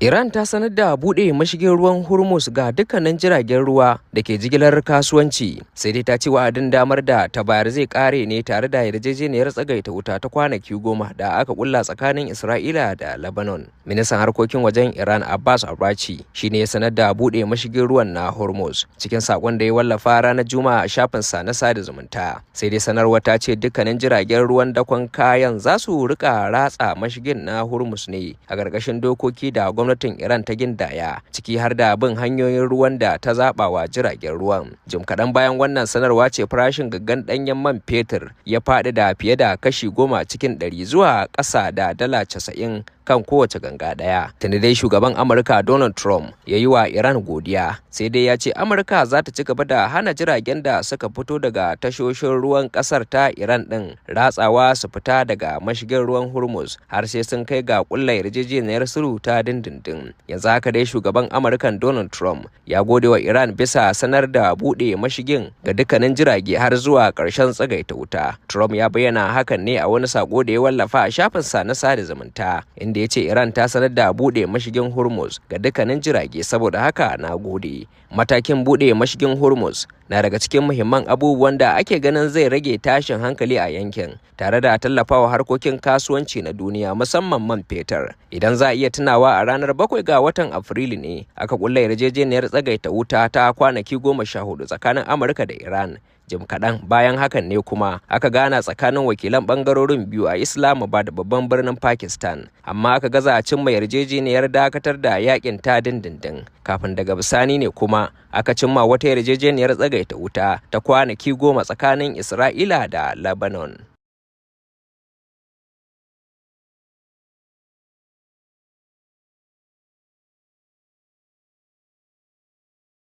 Iran ta sanar da buɗe mashigin ruwan Hormuz ga dukkanin jiragen ruwa da ke jigilar kasuwanci, sai dai ta ce wa'adin damar da ta bayar zai ƙare ne tare da yarjejeniyar tsagaita wuta ta kwanaki 10 da aka kulla tsakanin Isra'ila da Lebanon. Ministan harkokin wajen Iran Abbas Araghchi shi ne ya sanar da buɗe mashigin ruwan na Hormuz cikin saƙon da ya wallafa ranar Juma'a a shafinsa na sada zumunta. Sai dai sanarwar ta ce dukkanin jiragen ruwan dakon kayan za su rika ratsa mashigin na Hormuz ne a ƙarƙashin dokoki da gwamnatin Iran ta gindaya, ciki har da bin hanyoyin ruwan da ta zaɓa wa jiragen ruwan. Jim kaɗan bayan wannan sanarwa ce farashin gaggan ɗanyen man fetur ya faɗi da fiye da kashi 10 cikin 100 zuwa ƙasa da dala 90 kan kowace ganga ɗaya. Tuni dai shugaban Amurka Donald Trump ya yi wa Iran godiya, sai dai ya ce Amurka za ta ci gaba da hana jiragen da suka fito daga tashoshin ruwan ƙasar ta Iran ɗin ratsawa su fita daga mashigin ruwan Hormuz har sai sun kai ga ƙulla yarjejeniyar sulhu ta dindindin. Yanzu haka dai shugaban Amurkan Donald Trump ya gode wa Iran bisa sanar da buɗe mashigin ga dukkanin jirage har zuwa ƙarshen tsagaita wuta. Trump ya bayyana hakan ne a wani sako da ya wallafa a shafinsa na sada zumunta, inda ya ce Iran ta sanar da buɗe mashigin Hormuz ga dukkanin jirage, saboda haka na gode. Matakin buɗe mashigin Hormuz na daga cikin muhimman abubuwan da ake ganin zai rage tashin hankali a yankin, tare da tallafawa harkokin kasuwanci na duniya musamman man fetur. Idan za a iya tunawa, a ranar 7 ga watan Afrilu ne aka kulla yarjejeniyar tsagaita wuta ta kwanaki 14 tsakanin Amurka da Iran. Jim kaɗan bayan hakan ne kuma aka gana tsakanin wakilan ɓangarorin biyu a Islamabad, babban birnin Pakistan, amma aka gaza cimma yarjejeniyar dakatar da yakin ta dindindin. Kafin daga bisani ne kuma aka cimma wata yarjejeniyar tsagaita wuta ta kwanaki 10 tsakanin Isra'ila da Lebanon.